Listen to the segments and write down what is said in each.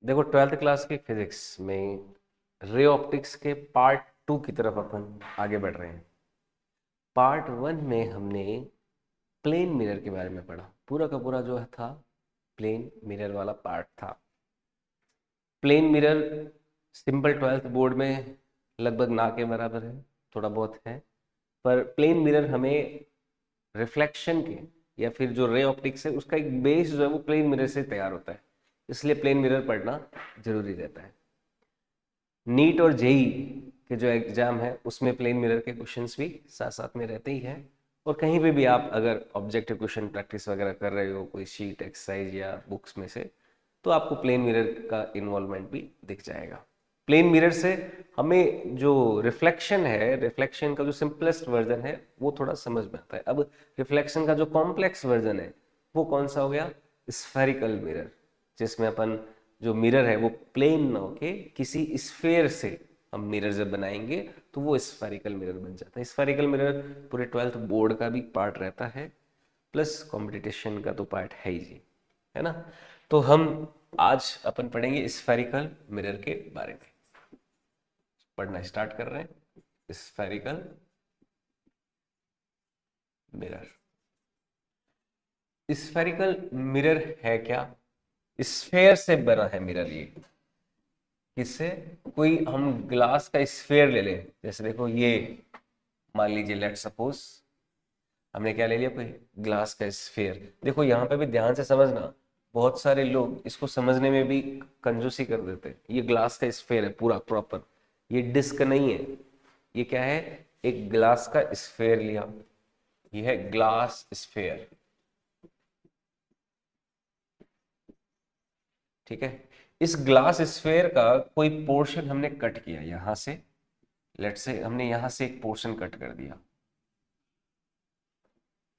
देखो, twelfth class की physics में रे ऑप्टिक्स के पार्ट 2 की तरफ अपन आगे बढ़ रहे हैं। पार्ट 1 में हमने प्लेन मिरर के बारे में पढ़ा। पूरा का पूरा जो था प्लेन मिरर वाला पार्ट था। Plane mirror simple twelfth board में लगभग ना के बराबर है, थोड़ा बहुत है। पर प्लेन मिरर हमें रिफ्लेक्शन के या फिर जो रे ऑप्टिक्स है उसका एक बेस जो है वो प्लेन मिरर से तैयार होता है, इसलिए प्लेन मिरर पढ़ना जरूरी रहता है। नीट और जेई के जो एग्जाम है उसमें प्लेन मिरर के क्वेश्चंस भी साथ साथ में रहते ही हैं। और कहीं पे भी आप अगर ऑब्जेक्टिव क्वेश्चन प्रैक्टिस वगैरह कर रहे हो कोई शीट एक्सरसाइज या बुक्स में से, तो आपको प्लेन मिरर का इन्वॉल्वमेंट भी दिख जाएगा। प्लेन मिरर से हमें जो रिफ्लेक्शन है, रिफ्लेक्शन का जो सिंपलेस्ट वर्जन है वो थोड़ा समझ में आता है। अब रिफ्लेक्शन का जो कॉम्प्लेक्स वर्जन है वो कौन सा हो गया? स्फेरिकल मिरर, जिसमें अपन जो मिरर है वो प्लेन ना होके किसी स्फेयर से हम मिरर जब बनाएंगे तो वो स्फेरिकल मिरर बन जाता है। स्फेरिकल मिरर पूरे ट्वेल्थ बोर्ड का भी पार्ट रहता है, प्लस कंपटीशन का तो पार्ट है ही जी, है ना। तो हम आज अपन पढ़ेंगे स्फेरिकल मिरर के बारे में। पढ़ना स्टार्ट कर रहे हैं। Spherical mirror. स्फेरिकल मिरर है क्या? स्फेयर से बना है मिरर ये। किससे? कोई हम ग्लास का स्फेयर ले लें, जैसे देखो ये मान लीजिए, लेट सपोज हमने क्या ले लिया, कोई ग्लास का स्फेयर। देखो यहाँ पे भी ध्यान से समझना, बहुत सारे लोग इसको समझने में भी कंजूसी कर देते हैं। ये ग्लास का स्फेयर है पूरा प्रॉपर, ये डिस्क नहीं है। ये क्या है? एक ग्लास का स्फेयर लिया, ये है ग्लास स्फेयर। ठीक है। इस ग्लास स्फेयर का कोई पोर्शन हमने कट किया यहां से, लेट से हमने यहां से एक पोर्शन कट कर दिया,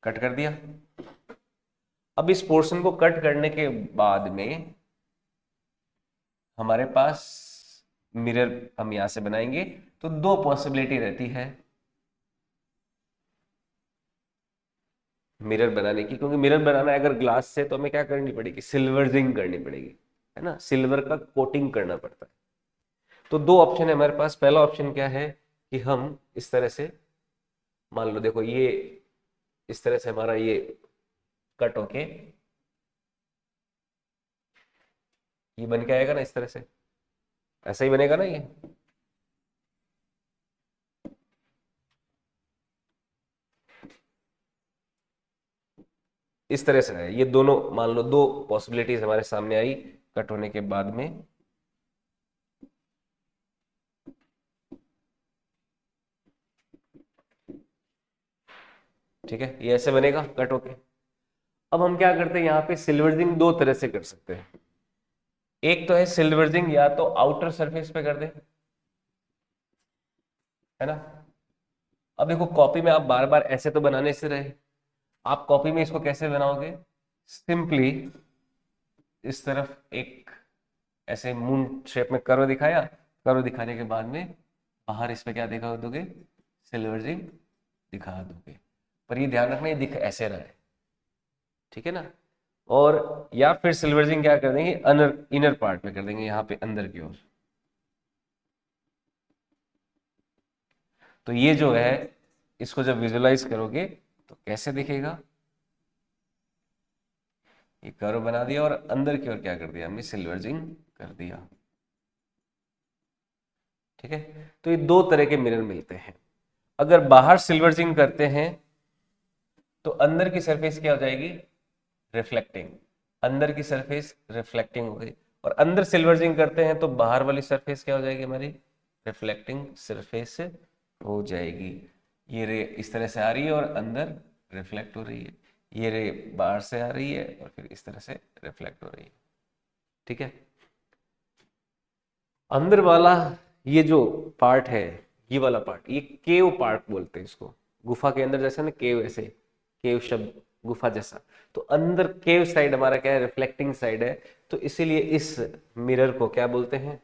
कट कर दिया। अब इस पोर्शन को कट करने के बाद में हमारे पास मिरर हम यहां से बनाएंगे। तो दो पॉसिबिलिटी रहती है मिरर बनाने की, क्योंकि मिरर बनाना है अगर ग्लास से तो हमें क्या करनी पड़ेगी? सिल्वर जिंक करनी पड़ेगी, है ना। सिल्वर का कोटिंग करना पड़ता है। तो दो ऑप्शन है हमारे पास। पहला ऑप्शन क्या है कि हम इस तरह से, मान लो देखो ये इस तरह से हमारा ये कट होके ये बन के आएगा ना, इस तरह से ऐसा ही बनेगा ना ये। इस तरह से है। ये दोनों मान लो दो पॉसिबिलिटीज हमारे सामने आई कट होने के बाद में। ठीक है, ये ऐसे बनेगा कट होके। अब हम क्या करते हैं, यहाँ पे सिल्वरजिंग दो तरह से कर सकते हैं। एक तो है सिल्वरजिंग या तो आउटर सरफेस पे कर दे, है ना। अब देखो कॉपी में आप बार बार ऐसे तो बनाने से रहे, आप कॉपी में इसको कैसे बनाओगे? सिंपली इस तरफ एक ऐसे मून शेप में कर्व दिखाया, कर्व दिखाने के बाद में बाहर इस पे क्या दिखा दोगे? सिल्वरजिंग दिखा दोगे। पर ये ध्यान रखना ये दिख ऐसे रहा है, ठीक है ना। और या फिर सिल्वरजिंग क्या कर देंगे, अनर इनर पार्ट में कर देंगे, यहाँ पे अंदर की ओर। तो ये जो है इसको जब विजुलाइज करोगे तो कैसे दिखेगा? ये कर्व बना दिया और अंदर की ओर क्या कर दिया हमने? सिल्वरजिंग कर दिया। ठीक है। तो ये दो तरह के मिरर मिलते हैं। अगर बाहर सिल्वरजिंग करते हैं तो अंदर की सरफेस क्या हो जाएगी? रिफ्लेक्टिंग। अंदर की सरफेस रिफ्लेक्टिंग हो गई। और अंदर सिल्वरजिंग करते हैं तो बाहर वाली सरफेस क्या हो जाएगी हमारी? रिफ्लेक्टिंग सरफेस हो जाएगी। ये रे इस तरह से आ रही है और अंदर रिफ्लेक्ट हो रही है। ये रे बाहर से आ रही है और फिर इस तरह से रिफ्लेक्ट हो रही है। ठीक है। अंदर वाला ये जो पार्ट है, ये वाला पार्ट, ये केव पार्ट बोलते हैं इसको। गुफा के अंदर जैसे ना केव, ऐसे केव शब्द गुफा जैसा। तो अंदर केव साइड हमारा क्या है? रिफ्लेक्टिंग साइड है। तो इसीलिए इस मिरर को क्या बोलते हैं?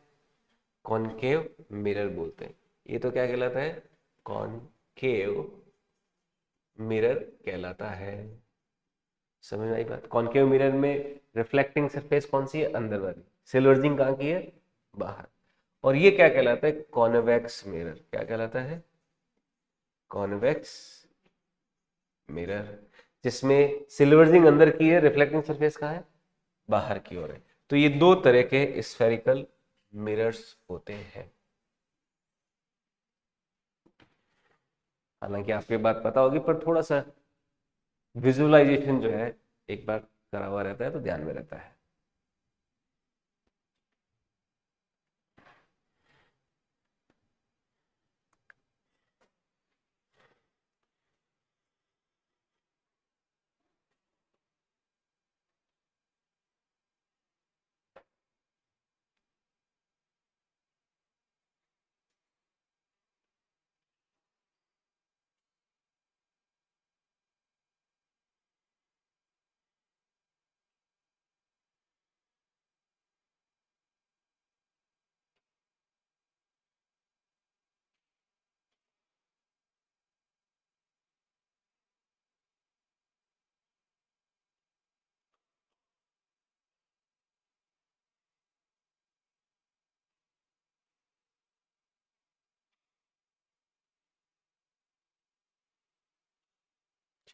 कॉनकेव मिरर बोलते हैं। ये तो क्या कहलाता है? कॉनकेव मिरर कहलाता है। समझ में आई बात? कॉनकेव मिरर में रिफ्लेक्टिंग सरफेस कौन सी है? अंदर वाली। सिल्वर्जिंग कहाँ की है, बाहर। और ये क्या कहलाता है, कॉन्वेक्स मिरर। क्या कहलाता है, कॉन्वेक्स मिरर, जिसमें सिल्वर्जिंग अंदर की है, रिफ्लेक्टिंग सरफेस कहाँ है, बाहर की ओर है। तो ये दो तरह के स्फेरिकल मिरर्स होते हैं। हालांकि आपको ये बात पता होगी, पर थोड़ा सा विजुअलाइजेशन जो है एक बार करा हुआ रहता है तो ध्यान में रहता है।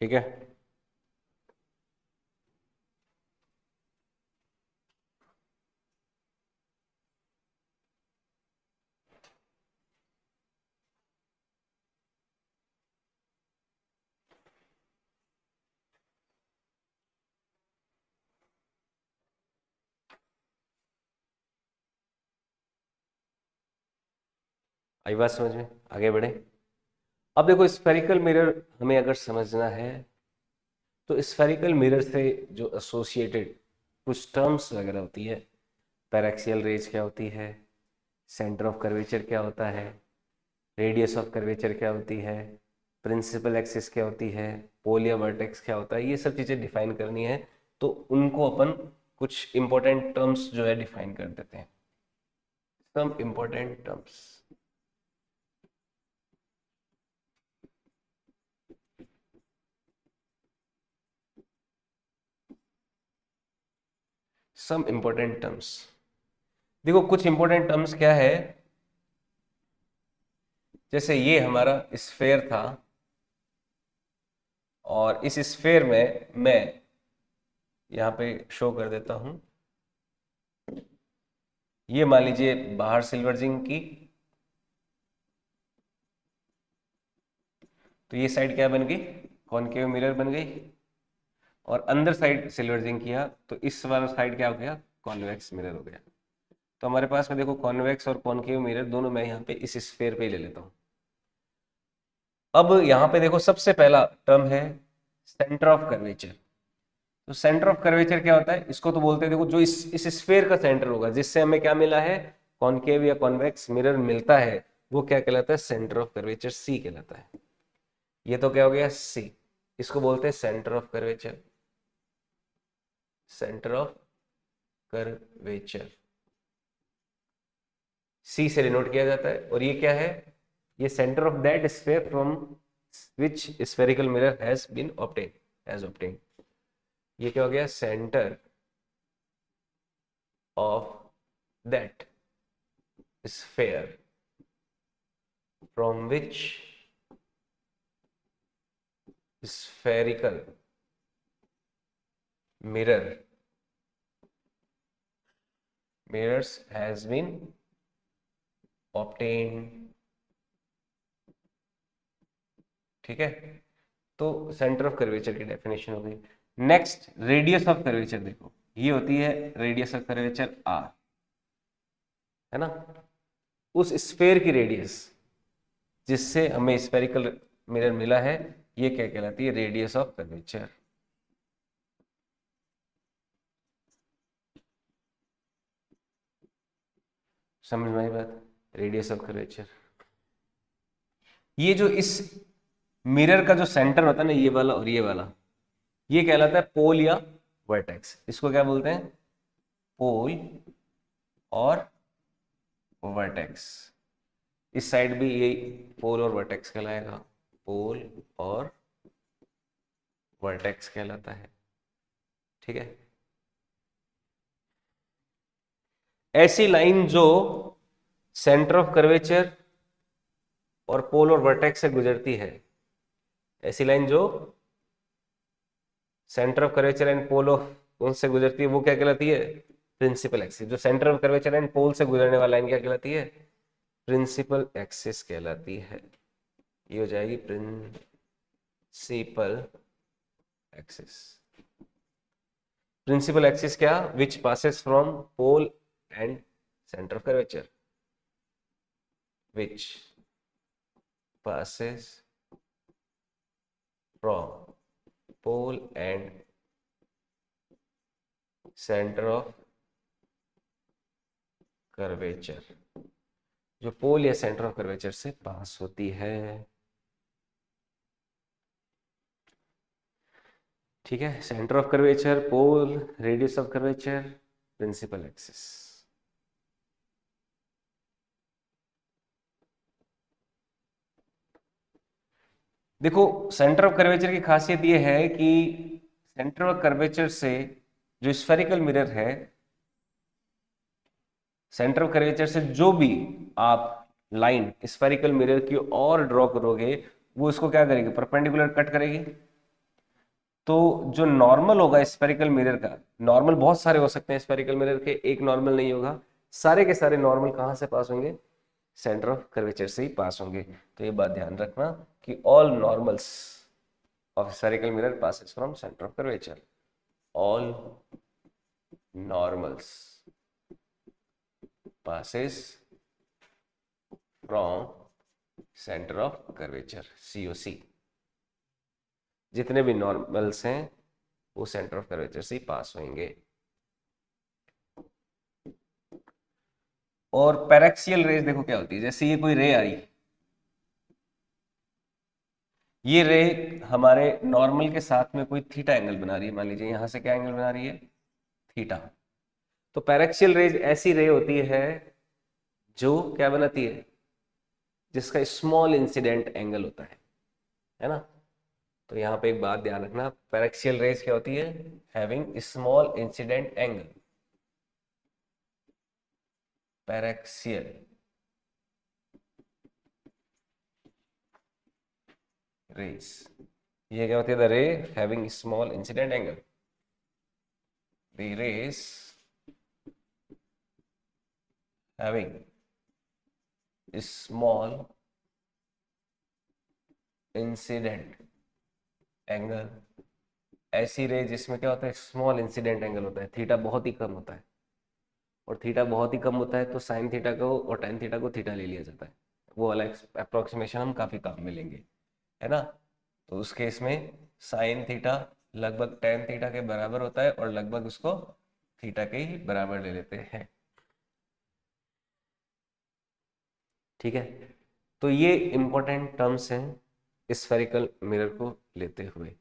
ठीक है, आई बात समझ में, आगे बढ़े। अब देखो, स्फेरिकल मिरर हमें अगर समझना है तो स्फेरिकल मिरर से जो एसोसिएटेड कुछ टर्म्स वगैरह होती है, पैरेक्सियल रेज क्या होती है, सेंटर ऑफ कर्वेचर क्या होता है, रेडियस ऑफ कर्वेचर क्या होती है, प्रिंसिपल एक्सिस क्या होती है, पोल या वर्टेक्स क्या होता है, ये सब चीज़ें डिफाइन करनी है। तो उनको अपन कुछ इंपॉर्टेंट टर्म्स जो है डिफाइन कर देते हैं। Some important terms, some important terms. देखो कुछ इंपॉर्टेंट टर्म्स क्या है, जैसे ये हमारा स्फेयर था, और इस स्फेयर में मैं यहाँ पे शो कर देता हूं, ये मान लीजिए बाहर सिल्वर जिंक की, तो ये साइड क्या बन गई, कॉनकेव मिरर बन गई। और अंदर साइड सिल्वर जिंक किया तो इस वाला साइड क्या हो गया, कॉन्वेक्स मिरर हो गया। तो हमारे पास में देखो कॉन्वेक्स और कॉनकेव मिरर दोनों मैं यहाँ पे इस स्फेयर पे ले लेता हूँ। अब यहाँ पे देखो सबसे पहला टर्म है सेंटर ऑफ कर्वेचर। तो सेंटर ऑफ कर्वेचर क्या होता है, इसको तो बोलते हैं, देखो जो इस स्फेयर का सेंटर होगा, जिससे हमें क्या मिला है, कॉनकेव या कॉन्वेक्स मिरर मिलता है, वो क्या कहलाता है, सेंटर ऑफ कर्वेचर, सी कहलाता है। ये तो क्या हो गया, सी, इसको बोलते हैं centre of curvature, centre of curvature, C से डिनोट किया जाता है। और ये क्या है, ये centre of that sphere from which spherical mirror has been obtain, has obtain. ये क्या हो गया, centre of that sphere from which spherical mirrors has been obtained। ठीक है, तो सेंटर ऑफ कर्वेचर की डेफिनेशन हो गई। नेक्स्ट रेडियस ऑफ कर्वेचर, देखो ये होती है रेडियस ऑफ कर्वेचर आर, है ना, उस स्फेयर की रेडियस जिससे हमें स्फेरिकल मिरर मिला है, ये क्या कहलाती है, रेडियस ऑफ कर्वेचर। समझ में आई बात, रेडियस ऑफ कर्वेचर। ये जो इस मिरर का जो सेंटर होता है ना, ये वाला और ये वाला, ये कहलाता है पोल या वर्टेक्स। इसको क्या बोलते हैं, पोल और वर्टेक्स। इस साइड भी ये पोल और वर्टेक्स कहलाएगा, पोल और वर्टेक्स कहलाता है। ठीक है, ऐसी लाइन जो सेंटर ऑफ कर्वेचर और पोल और वर्टेक्स से गुजरती है, ऐसी लाइन जो centre of curvature and pole of उनसे गुजरती है, वो क्या कहलाती है? Principal axis. जो centre of curvature and pole से गुजरने वाला लाइन क्या कहलाती है? प्रिंसिपल एक्सिस कहलाती है। ये हो जाएगी प्रिंसिपल एक्सिस। प्रिंसिपल एक्सिस क्या? Which passes from pole and centre of curvature, which passes from pole and center of curvature, जो पोल या सेंटर ऑफ कर्वेचर से पास होती है। ठीक है, centre of curvature, pole, radius of curvature, principal axis. देखो, centre of curvature की खासियत यह है कि सेंटर ऑफ कर्वेचर से जो स्फेरिकल मिरर है, सेंटर ऑफ कर्वेचर से जो भी आप लाइन स्फेरिकल मिरर की और ड्रॉ करोगे, वो इसको क्या करेगी? परपेंडिकुलर कट करेगी। तो जो नॉर्मल होगा स्फेरिकल मिरर का, नॉर्मल बहुत सारे हो सकते हैं स्फेरिकल मिरर के, एक नॉर्मल नहीं होगा, सारे के सारे नॉर्मल कहां से पास होंगे? सेंटर ऑफ कर्वेचर से ही पास होंगे। तो ये बात ध्यान रखना कि all normals of spherical mirror passes from center of curvature. All normals passes from center of curvature, COC। जितने भी नॉर्मल्स हैं वो सेंटर ऑफ कर्वेचर से ही पास होंगे। और पैरेक्सियल रेज देखो क्या होती है। जैसे ये कोई रे आई, ये रे हमारे नॉर्मल के साथ में कोई थीटा एंगल बना रही है। मान लीजिए यहां से क्या एंगल बना रही है? थीटा। तो पैरेक्सियल रेज ऐसी रे होती है जो क्या बनाती है? जिसका स्मॉल इंसिडेंट एंगल होता है ना। तो यहां पे एक बात ध्यान रखना, पैरेक्सियल रेज क्या होती है? Having small incident angle. Paraxial rays, ये क्या होती है? The ray having small incident angle. The rays having small incident angle. ऐसी रे जिसमें क्या होता है? स्मॉल इंसिडेंट एंगल होता है, थीटा बहुत ही कम होता है। और थीटा बहुत ही कम होता है तो साइन थीटा को और टेन थीटा को थीटा ले लिया जाता है। वो वाला अप्रोक्सीमेशन हम काफी काम में लेंगे, है ना। तो उस केस में साइन थीटा लगभग टेन थीटा के बराबर होता है और लगभग उसको थीटा के ही बराबर ले लेते हैं। ठीक है, तो ये इंपॉर्टेंट टर्म्स हैं स्फेरिकल मिरर को लेते हुए।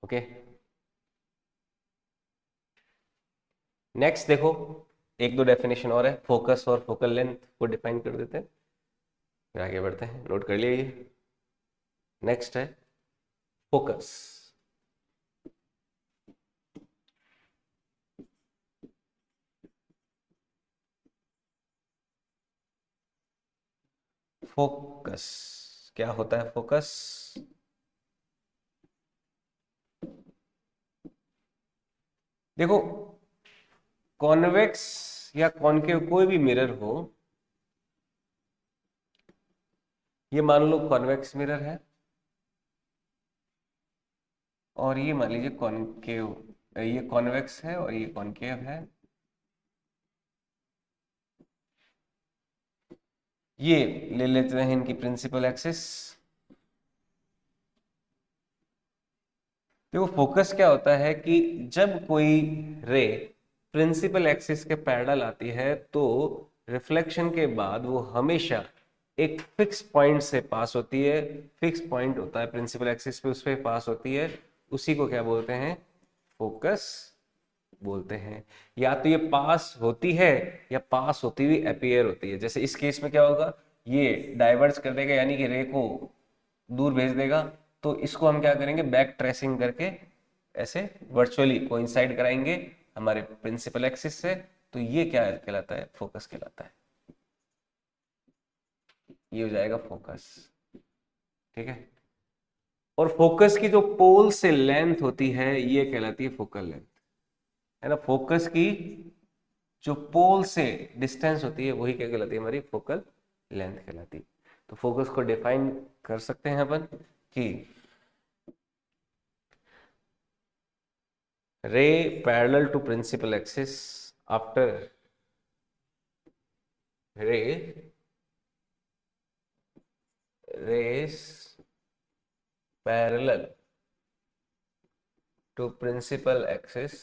ओके, नेक्स्ट देखो, एक दो डेफिनेशन और है। फोकस और फोकल लेंथ को डिफाइन कर देते हैं, फिर आगे बढ़ते हैं। नोट कर लिए ये। नेक्स्ट है फोकस। फोकस क्या होता है? फोकस देखो, कॉन्वेक्स या कॉनकेव कोई भी मिरर हो, ये मान लो कॉन्वेक्स मिरर है और ये मान लीजिए कॉनकेव, ये कॉन्वेक्स है और ये कॉनकेव है। ये ले लेते हैं इनकी प्रिंसिपल एक्सिस। देखो, फोकस क्या होता है कि जब कोई रे प्रिंसिपल एक्सिस के पैरेलल आती है तो रिफ्लेक्शन के बाद वो हमेशा एक फिक्स पॉइंट से पास होती है। फिक्स पॉइंट होता है प्रिंसिपल एक्सिस पे, उस पे पास होती है। उसी को क्या बोलते हैं? फोकस बोलते हैं। या तो ये पास होती है या पास होती हुई अपीयर होती है। जैसे इस केस में क्या होगा, ये डाइवर्ज कर देगा यानी कि रे को दूर भेज देगा, तो इसको हम क्या करेंगे, बैक ट्रेसिंग करके ऐसे वर्चुअली कोइंसाइड कराएंगे हमारे प्रिंसिपल एक्सिस से। तो ये क्या कहलाता है, फोकस कहलाता है। ये हो जाएगा फोकस। ठीक है। और फोकस की जो पोल से लेंथ होती है ये कहलाती है फोकल लेंथ, है ना। फोकस की जो पोल से डिस्टेंस होती है वही क्या कहलाती है, हमारी फोकल लेंथ कहलाती है। तो फोकस को डिफाइन कर सकते हैं अपन कि ray parallel to principal axis after ray rays parallel to principal axis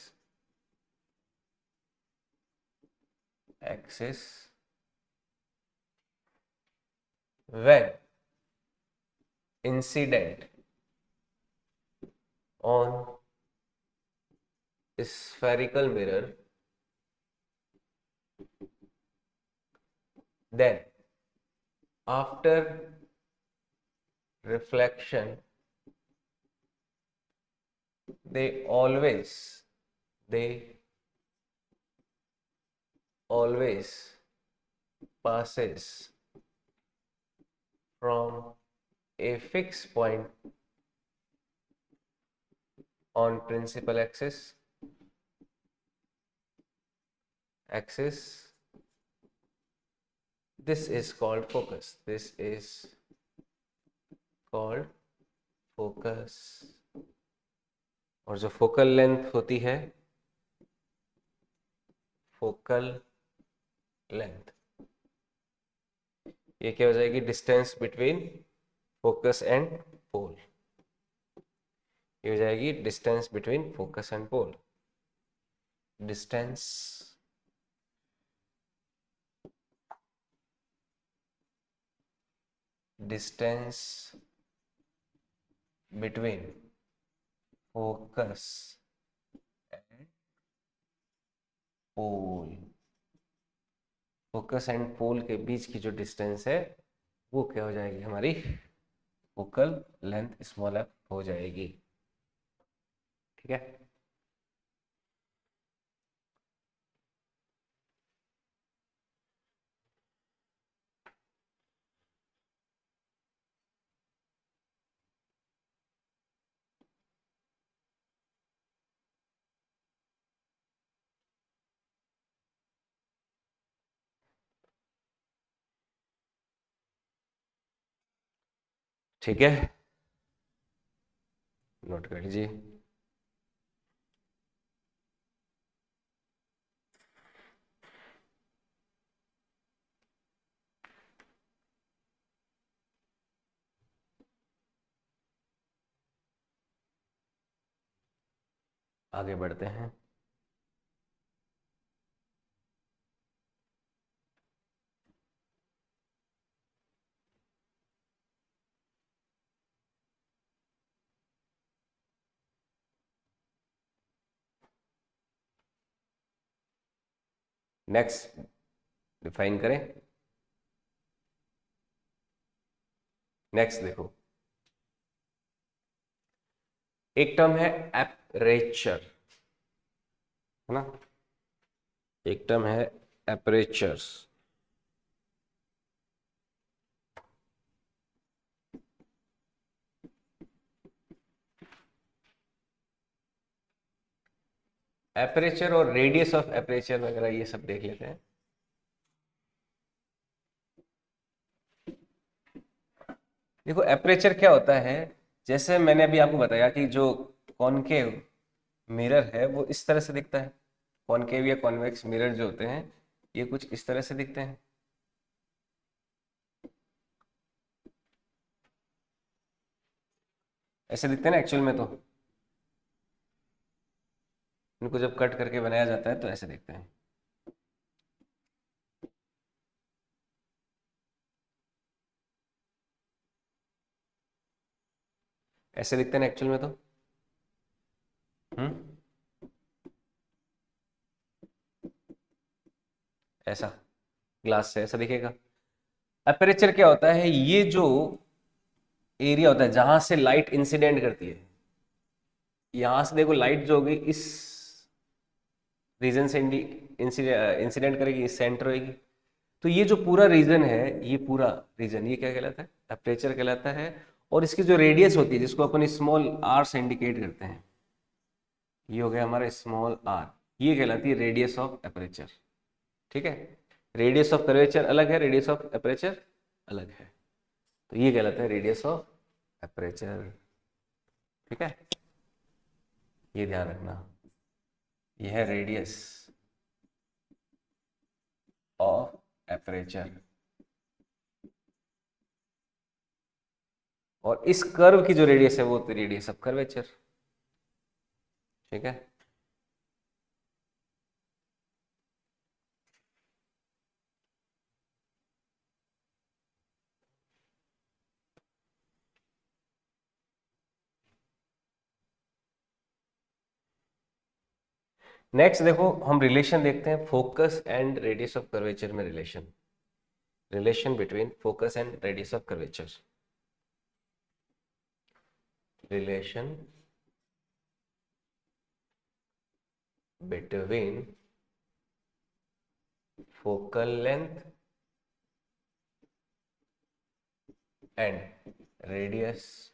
when incident on spherical mirror, then after reflection they always passes from a fixed point on principal axis. This is called focus. This is called focus. और जो focal length होती है, focal length, ये क्या हो जाएगी, distance between focus and pole. ये हो जाएगी distance between focus and pole. Distance distance between focus and pole. Focus and pole के बीच की जो डिस्टेंस है वो क्या हो जाएगी, हमारी फोकल लेंथ स्मॉल एफ हो जाएगी। ठीक है। ठीक है, नोट कर लीजिए। आगे बढ़ते हैं। नेक्स्ट डिफाइन करें। नेक्स्ट देखो, एक टर्म है एपरेचर, है ना। एक टर्म है एपरेचर्स। एपरेचर और रेडियस ऑफ एपरेचर वगैरह ये सब देख लेते हैं। देखो एपरेचर क्या होता है, जैसे मैंने अभी आपको बताया कि जो कॉनकेव मिरर है वो इस तरह से दिखता है। कॉनकेव या कॉन्वेक्स मिरर जो होते हैं ये कुछ इस तरह से दिखते हैं। ऐसे दिखते हैं ना एक्चुअल में, तो इनको जब कट करके बनाया जाता है तो ऐसे दिखते हैं। ऐसे दिखते हैं ना एक्चुअल में, तो हम्म ऐसा ग्लास से ऐसा दिखेगा। अपेरेचर क्या होता है, ये जो एरिया होता है जहां से लाइट इंसिडेंट करती है, यहां से देखो लाइट जो होगी इस रीजन से इंसिडेंट करेगी, इस सेंटर होगी। तो ये जो पूरा रीजन है, ये पूरा रीजन ये क्या कहलाता है, अपर्चर कहलाता है। और इसकी जो रेडियस होती है जिसको अपन स्मॉल आर से इंडिकेट करते हैं, ये हो गया हमारा स्मॉल आर, ये कहलाती है रेडियस ऑफ अपर्चर। ठीक है, रेडियस ऑफ कर्वेचर अलग है, रेडियस ऑफ अपर्चर अलग है, तो ये कहलाता है रेडियस ऑफ अपर्चर। ठीक है, ये ध्यान रखना, ये है रेडियस ऑफ अपर्चर। और इस कर्व की जो रेडियस है वो तो रेडियस ऑफ कर्वेचर। ठीक है, नेक्स्ट देखो हम रिलेशन देखते हैं, focus and radius of curvature में relation, relation between focus and radius of curvature, relation between focal length and radius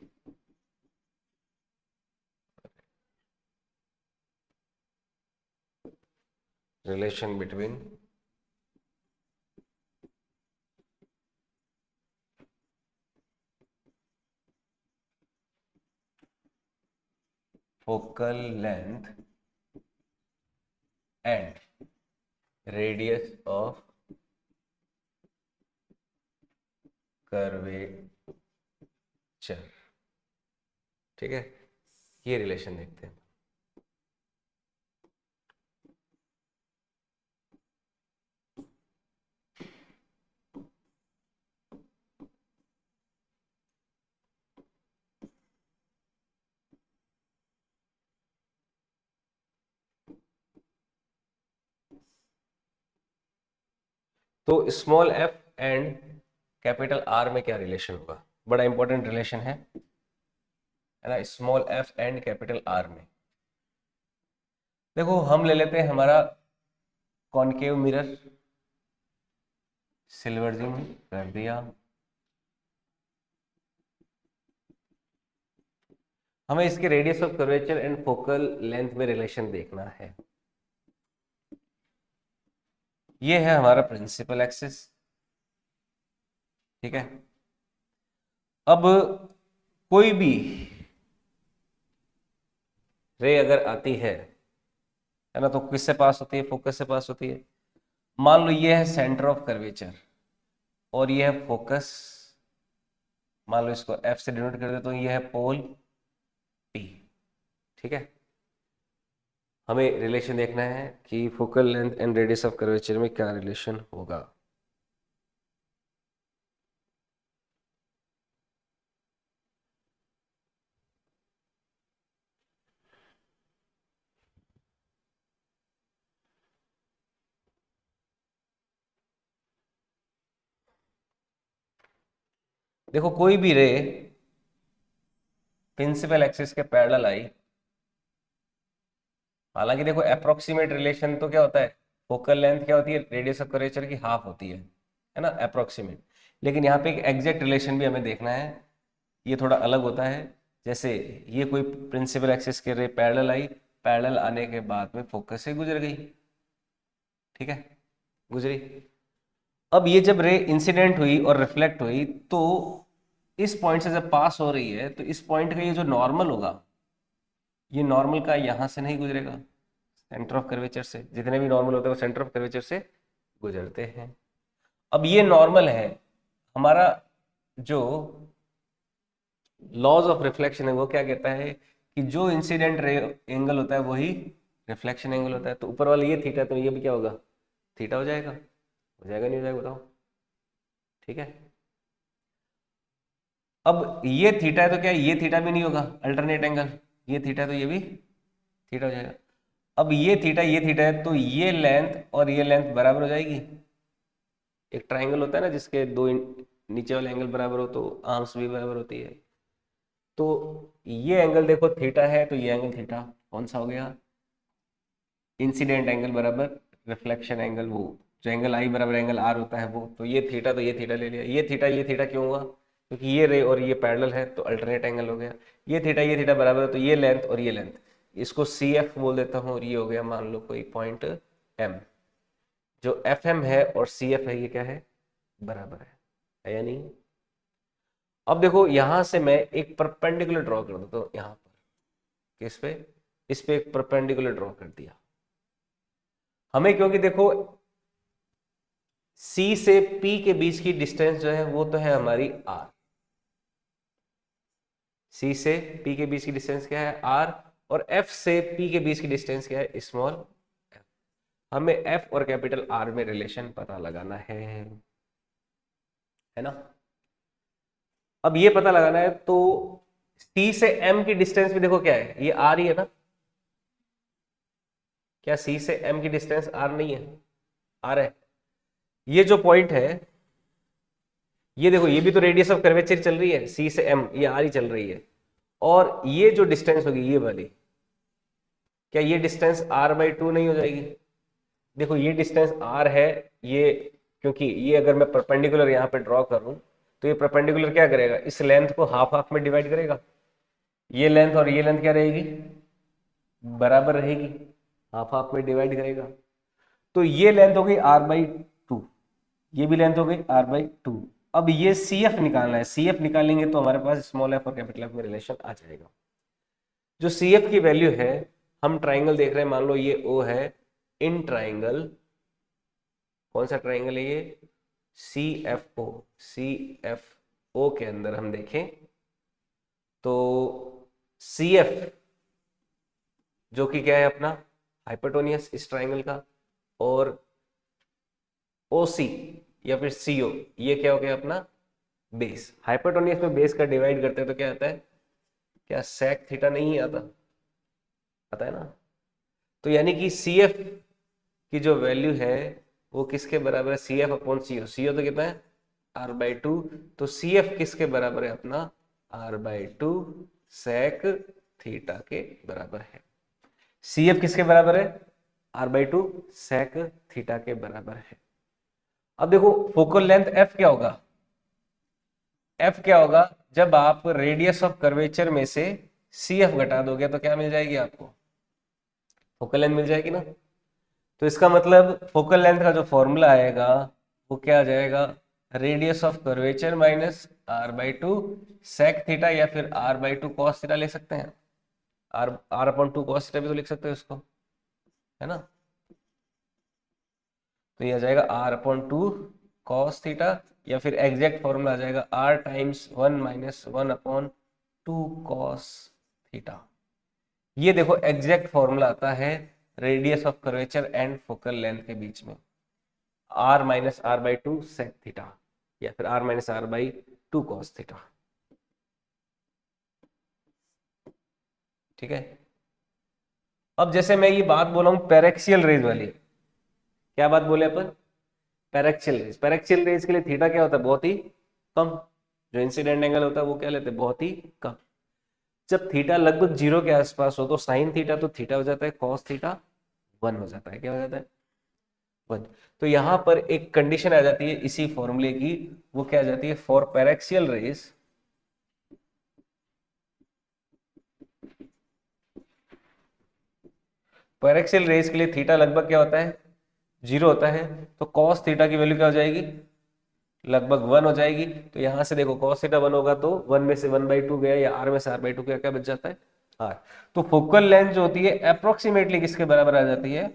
relation between focal length and radius of curvature। ठीक है, ये रिलेशन देखते हैं। तो small F and capital R में क्या relation होगा, बड़ा इंपॉर्टेंट रिलेशन है ना, small F and capital R में। देखो हम ले लेते हैं हमारा कॉनकेव मिरर, सिल्वर जूम कर दिया, हमें इसके radius of curvature and focal length में रिलेशन देखना है। ये है हमारा प्रिंसिपल एक्सिस। ठीक है, अब कोई भी रे अगर आती है ना, तो किससे पास होती है, फोकस से पास होती है। मान लो ये है सेंटर ऑफ कर्वेचर और ये है फोकस, मान लो इसको एफ से डिनोट कर दे तो ये है पोल पी। ठीक है, हमें रिलेशन देखना है कि focal length and radius of curvature में क्या रिलेशन होगा। देखो कोई भी रे प्रिंसिपल एक्सिस के पैरेलल आई, हालांकि देखो अप्रोक्सीमेट रिलेशन तो क्या होता है, फोकल लेंथ क्या होती है, रेडियस ऑफ कर्वेचर की हाफ होती है ना, अप्रोक्सीमेट। लेकिन यहाँ पे एक एग्जैक्ट रिलेशन भी हमें देखना है, ये थोड़ा अलग होता है। जैसे ये कोई प्रिंसिपल एक्सिस के रे पैरेलल आई, पैरेलल आने के बाद में फोकस से गुजर गई। ठीक है, गुजरी। अब ये जब रे इंसिडेंट हुई और रिफ्लेक्ट हुई, तो इस पॉइंट से जब पास हो रही है तो इस पॉइंट का ये जो नॉर्मल होगा, ये नॉर्मल का यहाँ से नहीं गुजरेगा, सेंटर ऑफ कर्वेचर से। जितने भी नॉर्मल होते हैं वो सेंटर ऑफ कर्वेचर से गुजरते हैं। अब ये नॉर्मल है, हमारा जो लॉज ऑफ रिफ्लेक्शन है वो क्या कहता है कि जो इंसिडेंट रे एंगल होता है वही रिफ्लेक्शन एंगल होता है। तो ऊपर वाला ये थीटा, तो ये भी क्या होगा, थीटा हो जाएगा, हो जाएगा नहीं हो जाएगा बताओ। ठीक है, अब ये थीटा है तो क्या ये थीटा भी नहीं होगा, अल्टरनेट एंगल, ये थीटा है तो ये भी थीटा हो जाएगा। अब ये थीटा है तो ये लेंथ और ये लेंथ बराबर हो जाएगी, एक ट्राइंगल होता है ना जिसके नीचे वाले एंगल बराबर हो तो आर्म्स भी बराबर होती है। तो ये एंगल देखो थीटा है, तो ये एंगल थीटा कौन सा हो गया, इंसिडेंट एंगल बराबर रिफ्लेक्शन एंगल, वो जो एंगल आई बराबर एंगल आर होता है वो, तो ये थीटा, तो ये थीटा ले लिया। ये थीटा क्यों हुआ, क्योंकि ये रे और ये पैरेलल है तो अल्टरनेट एंगल हो गया। ये थीटा बराबर है, तो ये लेंथ और ये लेंथ, इसको सी एफ बोल देता हूँ, और ये हो गया मान लो कोई पॉइंट एम। जो एफ एम है और सी एफ है ये क्या है, बराबर है या नहीं। अब देखो यहां से मैं एक परपेंडिकुलर ड्रॉ कर देता हूँ यहाँ पर, किस पे, इस पे एक परपेंडिकुलर ड्रॉ कर दिया हमें, क्योंकि देखो सी से पी के बीच की डिस्टेंस जो है वो तो है हमारी आर, सी से पी के बीच की डिस्टेंस क्या है आर, और एफ से पी के बीच की डिस्टेंस क्या है स्मॉल एफ। हमें एफ और कैपिटल आर में रिलेशन पता लगाना है ना। अब ये पता लगाना है तो सी से एम की डिस्टेंस भी देखो क्या है, ये आर ही है ना, क्या सी से एम की डिस्टेंस आर नहीं है, आर है। ये जो पॉइंट है, ये देखो ये भी तो रेडियस ऑफ कर्वेचर चल रही है, सी से एम ये आर ही चल रही है, और ये जो डिस्टेंस होगी ये वाली, क्या ये डिस्टेंस आर बाई टू नहीं हो जाएगी। देखो ये डिस्टेंस आर है, ये क्योंकि ये अगर मैं परपेंडिकुलर यहाँ पे ड्रॉ करूं तो ये परपेंडिकुलर क्या करेगा, इस लेंथ को हाफ हाफ में डिवाइड करेगा, ये लेंथ और ये लेंथ क्या रहेगी, बराबर रहेगी, हाफ हाफ में डिवाइड करेगा। तो ये लेंथ हो गई आर बाई टू, ये भी लेंथ हो गई आर बाई टू। अब ये सी एफ निकालना है, सी एफ निकालेंगे तो हमारे पास स्मॉल एफ और कैपिटल एफ में रिलेशन आ जाएगा। जो सी एफ की वैल्यू है, हम ट्राइंगल देख रहे हैं, मान लो ये ओ है, इन ट्राइंगल, कौन सा ट्राइंगल है ये, C F O, C F O के अंदर हम देखें तो सी एफ जो कि क्या है अपना हाइपोटेनियस इस ट्राइंगल का, और ओ सी या फिर सी ओ ये क्या हो गया अपना बेस। हाइपोटेनियस में बेस का डिवाइड करते हैं तो क्या आता है, क्या सेक थीटा नहीं आता, आता है ना। तो यानी कि सी एफ की जो वैल्यू है वो किसके बराबर है, सी एफ अपॉन सी ओ, सी ओ तो कितना है आर बाई टू, तो सी एफ किसके बराबर है अपना R by two sec theta के बराबर है। सी एफ किसके बराबर है, R by two sec theta के बराबर है। अब देखो फोकल लेंथ एफ क्या होगा, एफ क्या होगा, जब आप रेडियस ऑफ कर्वेचर में से सी एफ घटा दोगे तो क्या मिल जाएगी आपको, फोकल लेंथ मिल जाएगी ना। तो इसका मतलब फोकल लेंथ का जो फॉर्मूला आएगा वो क्या आ जाएगा, radius of curvature minus R by two sec theta, या फिर R by two cos theta ले सकते हैं, R R upon two cos theta भी तो लिख सकते हैं उसको, है ना। तो ये आ जाएगा R upon two cos theta, या फिर एग्जैक्ट फॉर्मूला आ जाएगा R times one minus one upon two cos theta. ये देखो एग्जैक्ट फॉर्मूला आता है radius of curvature and focal length के बीच में, R minus R by two sec theta, या फिर R minus R by two cos theta. ठीक है। अब जैसे मैं ये बात बोला हूं पैरेक्सियल रेज वाली, क्या बात बोले अपन, पैरेक्सियल रेज, पैरेक्सियल रेज के लिए थीटा क्या होता है, बहुत ही कम, जो इंसिडेंट एंगल होता है वो क्या लेते हैं, बहुत ही कम। जब थीटा लगभग जीरो के आसपास हो तो साइन थीटा तो थीटा हो जाता है, कॉस थीटा वन हो जाता है, क्या हो जाता है वन। तो यहां पर एक कंडीशन आ जाती है इसी फॉर्मूले की, वो क्या आ जाती है, for paraxial rays paraxial rays के लिए थीटा लगभग क्या होता है, जीरो होता है, तो कॉस थीटा की वैल्यू क्या हो जाएगी, लगभग वन हो जाएगी। तो यहां से देखो कॉस थीटा वन होगा तो वन में से वन बाई टू गया, या आर में से आर बाई टू गया, क्या बच जाता है आर। तो फोकल लेंथ जो होती है अप्रोक्सीमेटली किसके बराबर आ जाती है,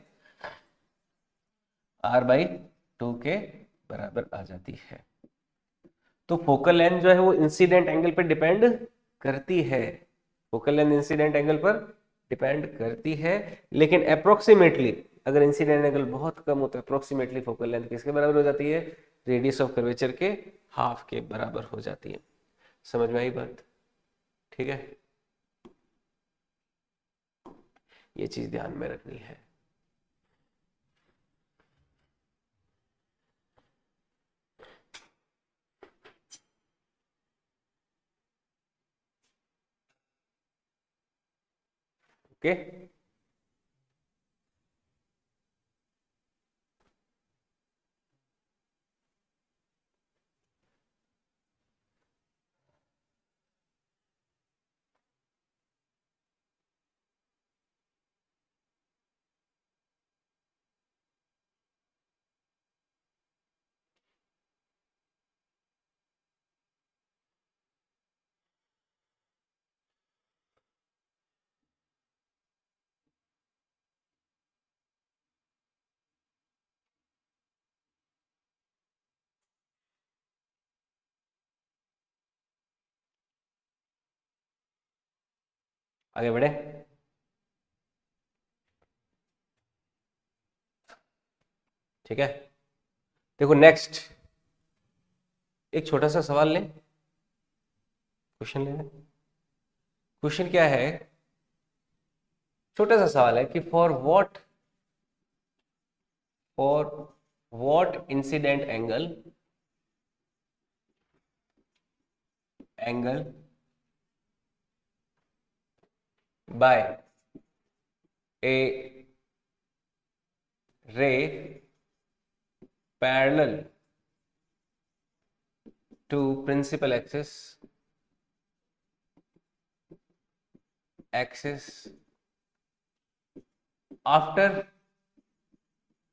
आर बाई टू के बराबर आ जाती है। तो फोकल लेंथ जो है वो इंसिडेंट एंगल पर डिपेंड करती है, फोकल लेंथ इंसिडेंट एंगल पर डिपेंड करती है, लेकिन अप्रोक्सीमेटली अगर इंसिडेंट एंगल बहुत कम हो तो अप्रोक्सीमेटली फोकल लेंथ किसके बराबर हो जाती है, रेडियस ऑफ कर्वेचर के हाफ के बराबर हो जाती है। समझ में आई बात, ठीक है, ये चीज ध्यान में रखनी है। ओके। आगे बढ़े। ठीक है, देखो नेक्स्ट एक छोटा सा सवाल लें, क्वेश्चन ले लें। क्वेश्चन क्या है, छोटा सा सवाल है कि for what incident angle by a ray parallel to principal axis after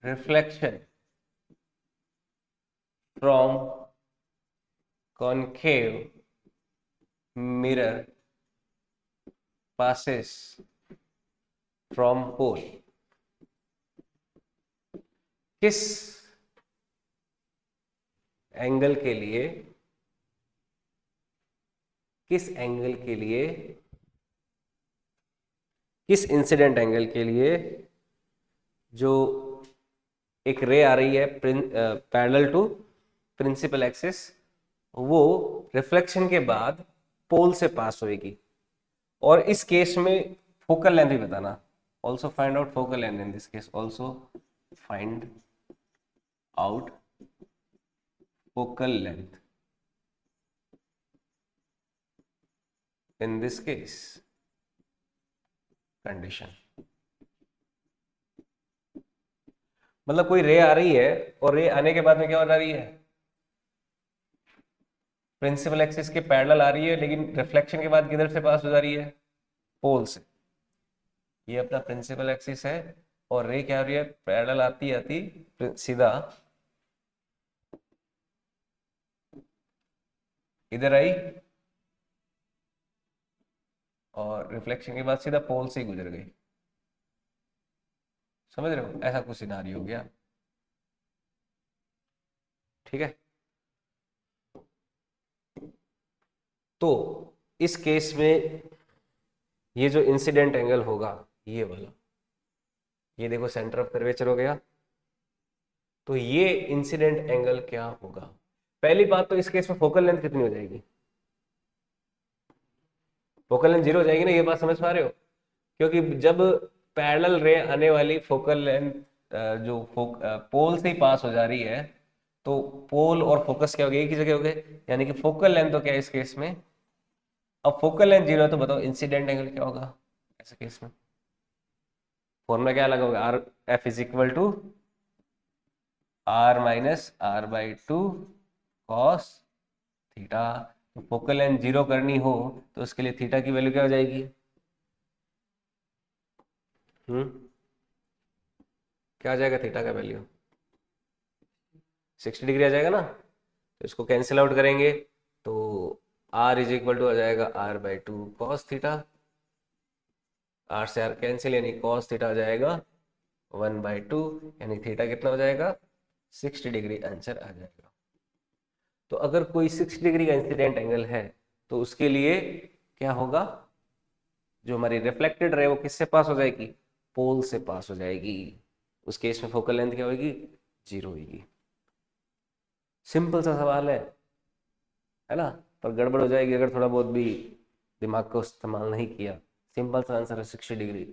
reflection from concave mirror passes from pole। किस एंगल के लिए किस एंगल के लिए किस इंसिडेंट एंगल के लिए जो एक रे आ रही है पैरेलल टू प्रिंसिपल एक्सिस, वो रिफ्लेक्शन के बाद पोल से पास होएगी। और इस केस में फोकल लेंथ भी बताना। Also find out focal length in this case, also find out focal length in this case condition. मतलब कोई रे आ रही है और रे आने के बाद में क्या हो रही है, प्रिंसिपल एक्सिस के पैरेलल आ रही है, लेकिन रिफ्लेक्शन के बाद किधर से पास हो जा रही है, पोल से। ये अपना प्रिंसिपल एक्सिस है और रे क्या हो रही है, पैरेलल आती आती सीधा इधर आई और रिफ्लेक्शन के बाद सीधा पोल से ही गुजर गई। समझ रहे हो, ऐसा कुछ सिनारियो हो गया। ठीक है, तो इस केस में ये जो इंसिडेंट एंगल होगा, ये वाला, ये देखो सेंटर ऑफ कर्वेचर हो गया, तो ये इंसिडेंट एंगल क्या होगा। पहली बात तो इस केस में फोकल लेंथ कितनी हो जाएगी, फोकल लेंथ 0 हो जाएगी ना, ये बात समझ पा रहे हो। क्योंकि जब पैरेलल रे आने वाली फोकल लेंथ जो पोल से ही पास हो जा रही है, तो पोल और फोकस क्या हो गया, एक ही जगह हो गए, यानी कि फोकल लेंथ तो क्या है इस केस में, अब फोकल लेंथ 0 है तो बताओ इंसिडेंट एंगल क्या होगा ऐसे केस में। फॉर्मूला क्या लगा होगा, R F is equal to R minus R by two cos theta. तो फोकल लेंथ 0 करनी हो तो उसके लिए थीटा की वैल्यू क्या हो जाएगी, क्या आ जाएगा थीटा का वैल्यू, 60 डिग्री आ जाएगा ना। तो इसको कैंसिल आउट करेंगे तो आर इज इक्वल टू आ जाएगा R by two cos theta, R से आर कैंसिल, यानी कॉस थीटा आ जाएगा 1/2, यानी थीटा कितना हो जाएगा, 60 डिग्री आंसर आ जाएगा। तो अगर कोई 60 डिग्री का इंसिडेंट एंगल है तो उसके लिए क्या होगा, जो हमारी रिफ्लेक्टेड रे वो किससे पास हो जाएगी, पोल से पास हो जाएगी। उस केस में फोकल लेंथ क्या होगी, 0 होगी। सिंपल सा सवाल है ना, पर गड़बड़ हो जाएगी अगर थोड़ा बहुत भी दिमाग को इस्तेमाल नहीं किया। सिंपल सा आंसर है 60 डिग्री।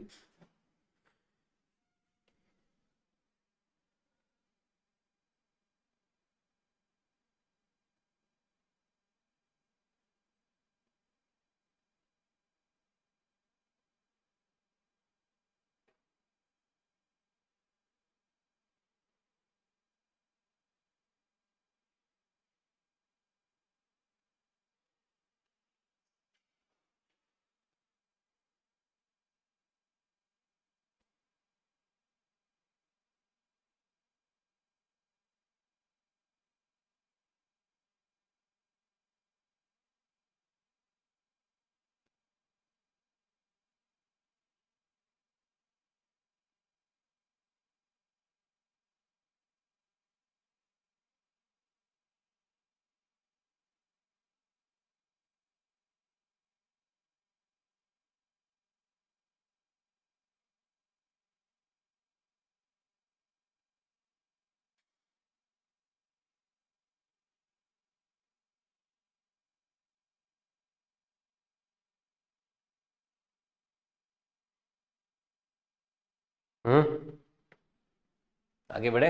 आगे बढ़े।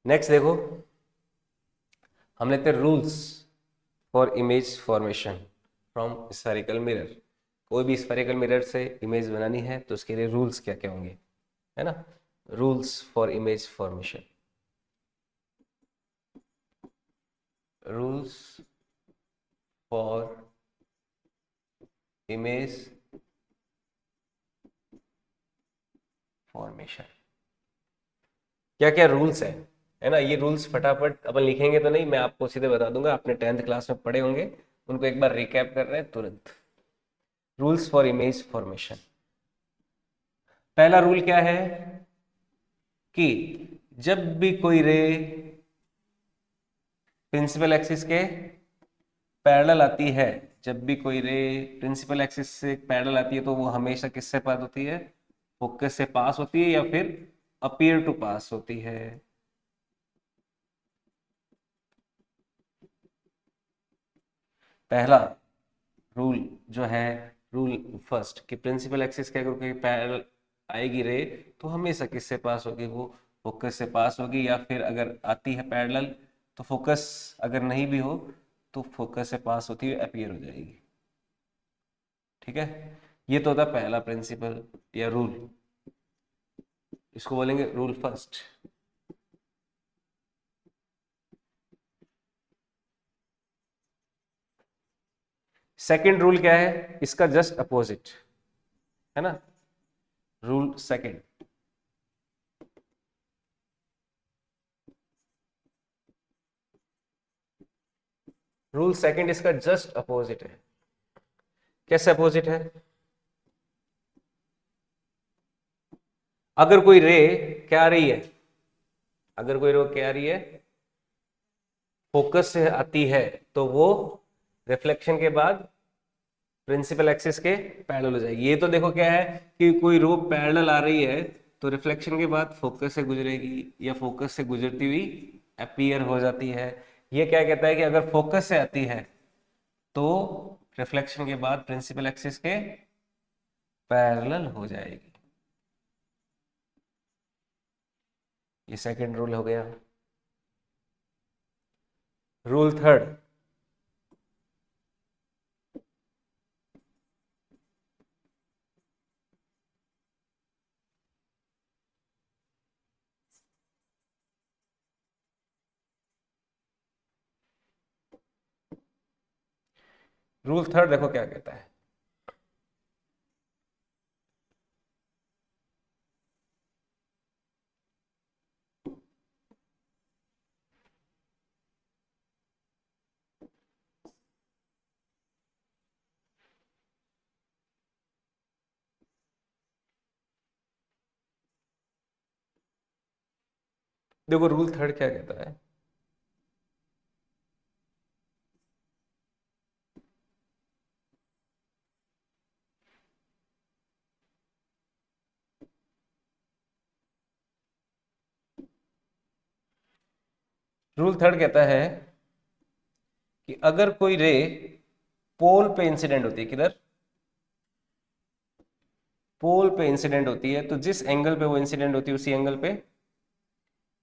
नेक्स्ट देखो, हम लेते हैं rules for image formation from spherical mirror. कोई भी स्फेरिकल मिरर से इमेज बनानी है तो उसके लिए रूल्स क्या क्या होंगे, है ना। Rules for image formation, rules for image formation, क्या क्या रूल्स है ना। ये रूल्स फटाफट अपन लिखेंगे तो नहीं, मैं आपको सीधे बता दूंगा, आपने 10th क्लास में पढ़े होंगे, उनको एक बार रिकैप कर रहे हैं तुरंत। रूल्स फॉर इमेज फॉर्मेशन, पहला रूल क्या है कि जब भी कोई रे प्रिंसिपल एक्सिस के पैरेलल आती है, जब भी कोई रे प्रिंसिपल एक्सिस से पैरेलल आती है तो वो हमेशा किससे पास होती है, फोकस से पास होती है या फिर अपीयर टू पास होती है। पहला रूल जो है, रूल फर्स्ट कि प्रिंसिपल एक्सिस के अगर कोई पैरेलल आएगी रे तो हमेशा किससे पास होगी, वो फोकस से पास होगी, या फिर अगर आती है पैरेलल तो फोकस अगर नहीं भी हो तो फोकस से पास होती हुई अपीयर हो जाएगी। ठीक है, ये तो होता है पहला प्रिंसिपल या रूल, इसको बोलेंगे रूल फर्स्ट। सेकंड रूल क्या है, इसका जस्ट अपोजिट, है ना। रूल सेकंड, रूल सेकंड इसका जस्ट अपोजिट है। कैसे अपोजिट है, अगर कोई रे क्या आ रही है, अगर कोई रे क्या आ रही है, फोकस से आती है तो वो रिफ्लेक्शन के बाद प्रिंसिपल एक्सिस के पैरेलल हो जाएगी। ये तो देखो क्या है कि कोई रो पैरेलल आ रही है तो रिफ्लेक्शन के बाद फोकस से गुजरेगी या फोकस से गुजरती हुई अपीयर हो जाती है। ये क्या कहता है कि अगर फोकस से आती है तो रिफ्लेक्शन के बाद प्रिंसिपल एक्सिस के पैरेलल हो जाएगी। ये सेकंड रूल हो गया। रूल थर्ड, रूल थर्ड देखो क्या कहता है, देखो रूल थर्ड क्या कहता है, रूल थर्ड कहता है कि अगर कोई रे पोल पे इंसिडेंट होती है, किधर, पोल पे इंसिडेंट होती है, तो जिस एंगल पे वो इंसिडेंट होती है उसी एंगल पे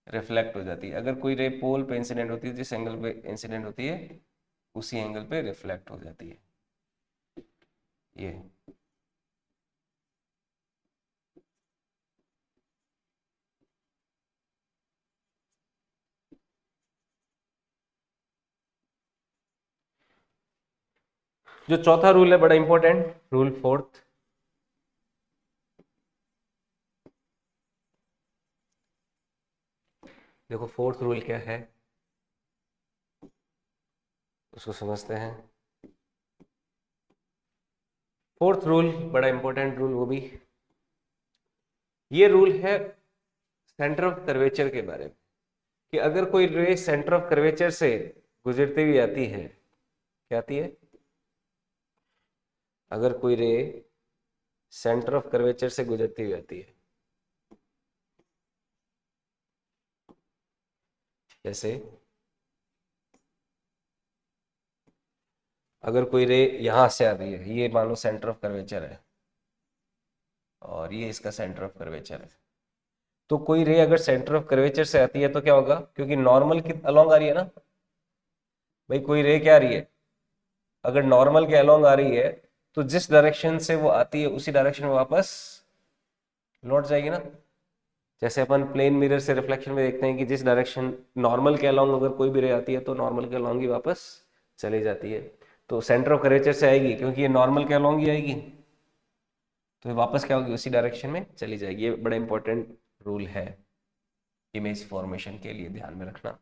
रिफ्लेक्ट हो जाती है। अगर कोई रे पोल पे इंसिडेंट होती है, जिस एंगल पे इंसिडेंट होती है उसी एंगल पे रिफ्लेक्ट हो जाती है। ये जो चौथा रूल है बड़ा इंपॉर्टेंट, रूल फोर्थ, देखो फोर्थ रूल क्या है उसको समझते हैं। फोर्थ रूल बड़ा इंपॉर्टेंट रूल, वो भी ये रूल है सेंटर ऑफ कर्वेचर के बारे में, कि अगर कोई रे सेंटर ऑफ कर्वेचर से गुजरती हुई आती है, क्या आती है, अगर कोई रे सेंटर ऑफ कर्वेचर से गुजरती हुई आती है, जैसे अगर कोई रे यहां से आ रही है, ये मान लो सेंटर ऑफ कर्वेचर है, और ये इसका सेंटर ऑफ कर्वेचर है। तो कोई रे अगर सेंटर ऑफ कर्वेचर से आती है तो क्या होगा, क्योंकि नॉर्मल की अलोंग आ रही है ना भाई, कोई रे क्या आ रही है, अगर नॉर्मल के अलोंग आ रही है तो जिस डायरेक्शन से वो आती है उसी डायरेक्शन में वापस लौट जाएगी ना। जैसे अपन प्लेन मिरर से रिफ्लेक्शन में देखते हैं कि जिस डायरेक्शन नॉर्मल के अलोंग अगर कोई भी रे आती है तो नॉर्मल के अलोंग ही वापस चली जाती है। तो सेंटर ऑफ कर्वेचर से आएगी क्योंकि ये नॉर्मल के अलोंग ही आएगी, तो ये वापस क्या होगी, उसी डायरेक्शन में चली जाएगी। ये बड़ा इंपॉर्टेंट रूल है इमेज फॉर्मेशन के लिए, ध्यान में रखना,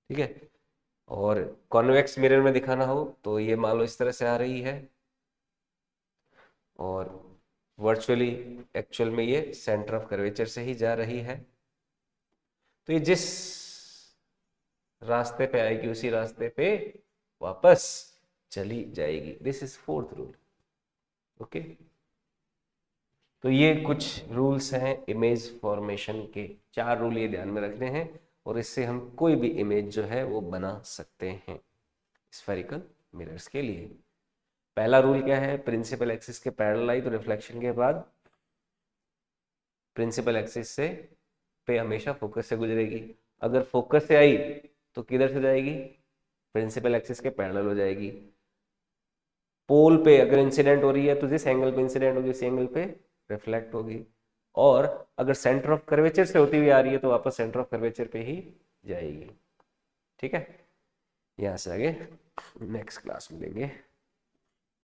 ठीक है। और कॉन्वेक्स मिरर में दिखाना हो तो ये मान लो इस तरह से आ रही है, और वर्चुअली एक्चुअल में ये सेंटर ऑफ कर्वेचर से ही जा रही है। तो ये जिस रास्ते पे आएगी उसी रास्ते पे वापस चली जाएगी। This is fourth rule. Okay, तो ये कुछ रूल्स हैं इमेज फॉर्मेशन के, 4 रूल ये ध्यान में रखने हैं, और इससे हम कोई भी इमेज जो है वो बना सकते हैं स्फेरिकल मिरर्स के लिए। पहला रूल क्या है, प्रिंसिपल एक्सिस के पैरेलल आई तो रिफ्लेक्शन के बाद प्रिंसिपल एक्सिस से पे हमेशा फोकस से गुजरेगी। अगर फोकस से आई तो किधर से जाएगी, प्रिंसिपल एक्सिस के पैरेलल हो जाएगी। पोल पे अगर इंसिडेंट हो रही है तो जिस एंगल पे इंसिडेंट होगी उसी एंगल पे रिफ्लेक्ट होगी। और अगर सेंटर ऑफ कर्वेचर से होती हुई आ रही है तो वापस सेंटर ऑफ कर्वेचर पे ही जाएगी। ठीक है, यहाँ से आगे नेक्स्ट क्लास मिलेंगे।